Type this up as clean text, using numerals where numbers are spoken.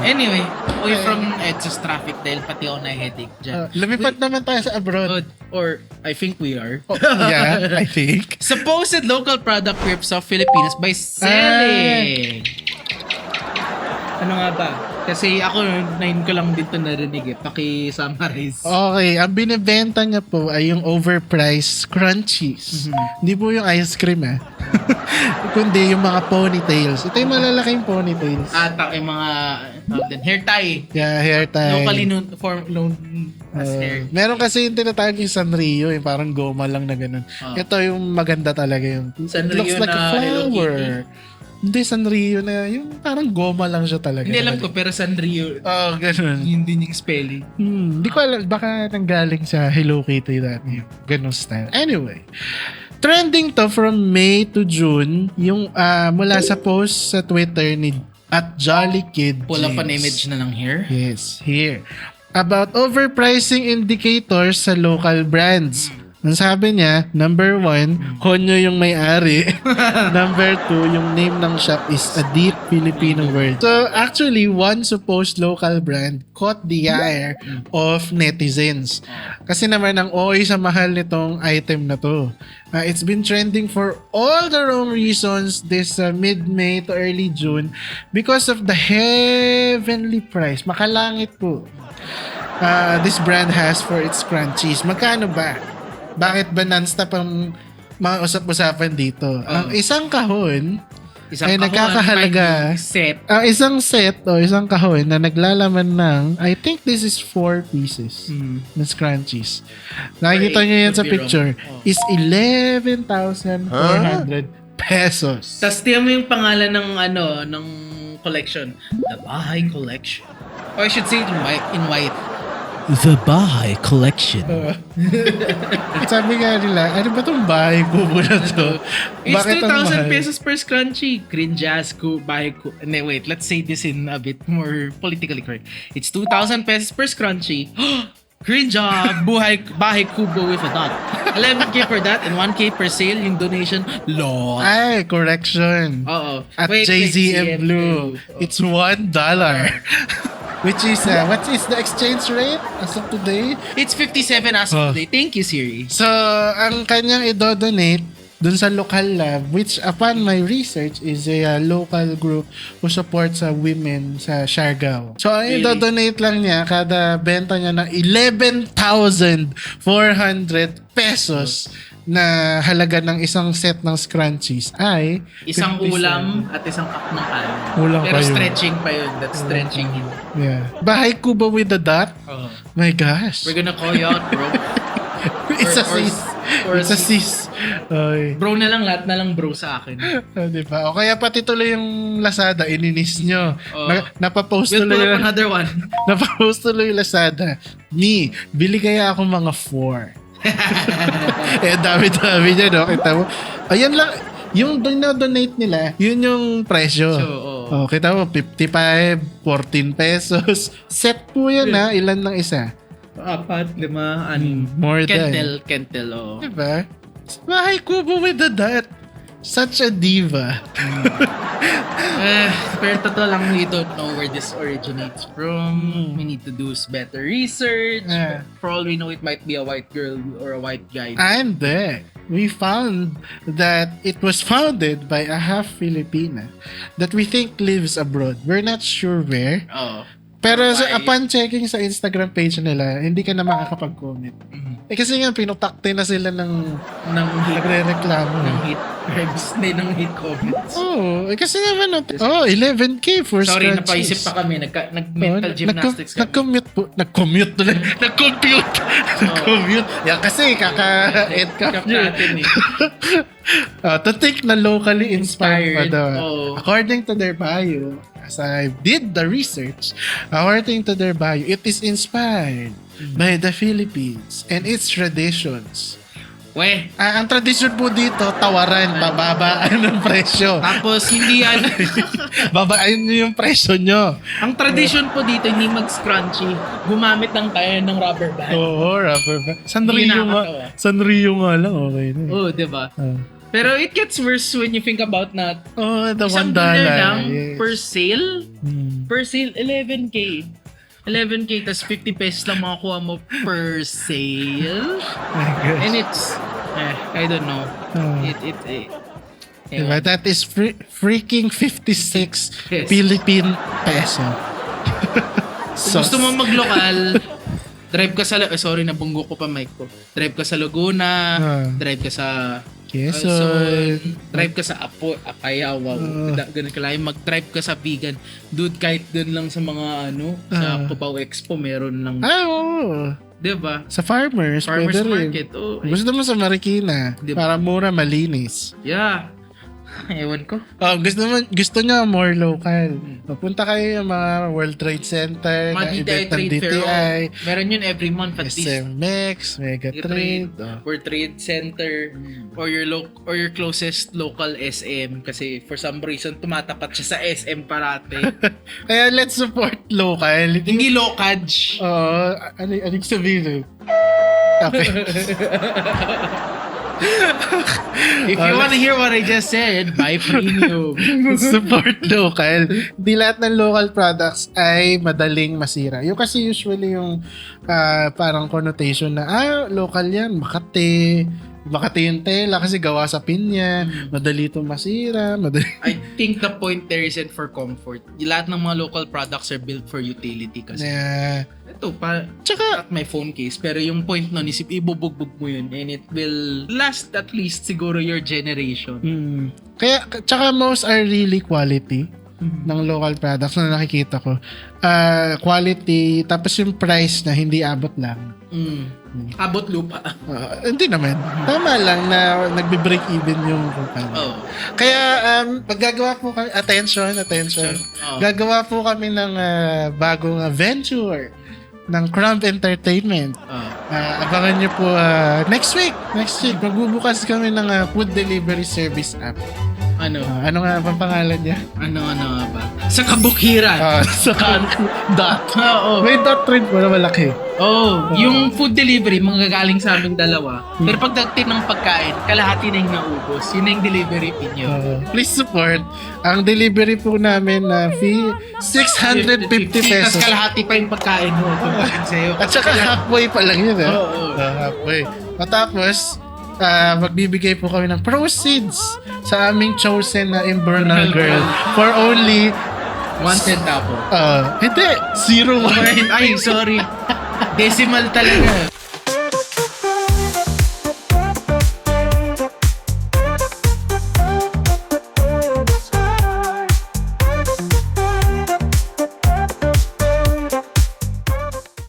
Anyway, away from EDSA's traffic dahil pati ako na headache dyan. Lumipat naman tayo sa abroad. Or I think we are. Yeah, I think. Supposed local product rips off Filipinas by selling. Ano nga ba? Kasi ako, ngayon ko lang dito narinig Paki-summarize. Okay, ang binibenta niya po ay yung overpriced crunchies. Hindi po yung ice cream kundi yung mga ponytails. Ito yung malalaking ponytails. At yung mga hair tie. Yeah, hair tie. Locally known as hair. Meron kasi yung tinatawag yung Sanrio, yung parang goma lang na ganun. Ito yung maganda talaga yung Sanrio looks like a na Hello flower. Kitty. Hindi, Sanrio na yung parang goma lang siya talaga. Hindi alam ko, pero Sanrio. Ganun. Yun din yung spelling. Hindi ko alam, baka nanggaling sa Hello Kitty dati. Ganun style. Anyway, trending to from May to June, yung mula sa post sa Twitter ni @JollyKid Pull up an James. image na ng hair. Yes, here. About overpricing indicators sa local brands. Ang sabi niya, number 1, Honyo yung may-ari. Number 2, yung name ng shop is a deep Filipino word. So actually, one supposed local brand caught the ire of netizens. Kasi naman ang OA sa mahal nitong item na to. It's been trending for all the wrong reasons this mid-May to early June because of the heavenly price. Makalangit po. This brand has for its crunchies. Magkano ba? Bakit ba non-stop ang mga usap-usapan dito? Ang isang kahon ay nagkakahalaga set. isang set o isang kahon na naglalaman ng I think this is 4 pieces na scrunchies. Nakikita nyo yan sa picture. Is 11,400 pesos. Tapos tiyan mo yung pangalan ng collection. The Bahay Collection. Or I should say it in white. The Bahay Collection. Sabi nga nila, ano ba itong bahay kubo na to? It's Bakit ang 2,000 mahal? pesos per scrunchie. Green Jazz Bahay wait, let's say this in a bit more politically correct. It's 2,000 pesos per scrunchie. Green Job, Bahay Kubo with a dot. 11K for that and 1K per sale yung donation. Lord. Ay, correction. Oo. At JZM Blue, it's $1. Which is, what is the exchange rate as of today? It's 57 as of today. Thank you, Siri. So, ang kanyang idodonate dun sa local lab, which upon my research is a local group who supports women sa Siargao. So, ang idodonate lang niya, kada benta niya ng 11,400 pesos na halaga ng isang set ng scrunchies ay isang 57. ulam at isang cup ng kanin. Ulam Pero pa yun. stretching pa yun. That's stretching it. Yeah. Bahay kubo with the dot? My gosh. We're gonna call you out, bro. It's a sis. or It's a sis. Ay. Bro na lang, lahat na lang bro sa akin. Diba? O kaya pati tuloy yung Lazada, ininis nyo. Napapost We'll tuloy pull up yung another one. napapost tuloy yung Lazada. Bili kaya ako mga 4. Dami-dami niya, no? Kita mo. Ayan lang. Yung donate nila, yun yung presyo. So, kita mo, 55, 14 pesos. Set po yan, ha? Ilan ng isa? 4, 5, 6. More than. Kentel, Diba? Bahay kubo with the dot. Such a diva. Pero totoo lang, we don't know where this originates from. We need to do better research. For all we know, it might be a white girl or a white guy. And then, we found that it was founded by a half Filipina that we think lives abroad. We're not sure where. Pero upon checking sa Instagram page nila, hindi ka na makakapag-comment. Kasi nga, pinutakte na sila ng nagre-reklamo. Ng hate crimes, ng hate comments. Kasi naman, 11K for Sorry, scratches. napaisip pa kami. Nag-mental gymnastics kami. Nag-commute tuloy. Nag-compute. Nag-commute. Yan kasi, kaka-end cap nyo. To think na locally inspired pa daw. According to their bio, as I did the research, according to their bio, it is inspired by the Philippines and its traditions. Ang tradisyon po dito, tawaran, bababaan ng presyo. Tapos, hindi yan. Babaan nyo yung presyo nyo. Ang tradisyon po dito, hindi mag-scrunchy. Gumamit lang tayo ng rubber band. Rubber band. Sanrio nga lang, okay na. Diba? Pero it gets worse when you think about na the $1 isang $1 lang per sale. Per sale, 11K. 11K, tas 50 pesos lang makakuha mo per sale. My gosh. And it's, I don't know. Oh. Diba? Ewan. That is freaking 56 Yes. Philippine peso. Kung gusto mo mag-lokal, drive ka sa, sorry, nabunggo ko pa mic ko. Drive ka sa Laguna, drive ka sa Quezon. drive ka sa Apayao, ganun ka lang, mag-drive ka sa vegan. Dude, kahit dun lang sa mga sa Cubao Expo, meron lang, Oo. diba? Sa farmers Farmers pwede rin. market, Gusto mo sa Marikina, Diba? para mura, malinis. Yeah. Ewan ko. Gusto nyo more local. Punta kayo yung mga World Trade Center, Mga na DTI event ng Trade Fair. DTI, Meron yun every month at least. SMX, Megatrade. Or Trade Center or your closest local SM kasi for some reason tumatapat siya sa SM parate. Kaya let's support local. Hindi lokaj. Oo, ano yung sabihin nun? Okay. If you wanna hear what I just said, buy premium. Support local. Hindi lahat ng local products ay madaling masira. Yung kasi usually yung parang connotation na local yan, Makati yung tela kasi gawa sa pinya, madali itong masira, I think the point there isn't for comfort. Lahat ng mga local products are built for utility kasi. Ito, tsaka my phone case, pero yung point nun is ibubugbog mo yun and it will last at least siguro your generation. Kaya, tsaka most are really quality ng local products na nakikita ko. Quality, tapos yung price na hindi abot lang. Abot lupa. Hindi naman. Tama lang na nagbe-break even yung company. Kaya paggagawa po kami, attention. Gagawa po kami ng bagong venture ng Crumb Entertainment. Abangan nyo po next week. Magbubukas kami ng food delivery service app. Ano nga bang pangalan niya? Ano nga ba? Sa kabukiran. Sa dot. Oo. May dot rin po na malaki. Yung food delivery, manggagaling sa aming dalawa. Pero pagdating ng pagkain, kalahati na yung naubos. Yun na yung delivery fee nyo. Please support. Ang delivery po namin na fee, 650 pesos. Tapos kalahati pa yung pagkain mo. At saka halfway pa lang yun. Oo. Halfway. Tapos, magbibigay po kami ng proceeds sa aming chosen na Imbornal Girl for only 1 centavo. hindi, 0.1. Ay, sorry. Decimal talaga.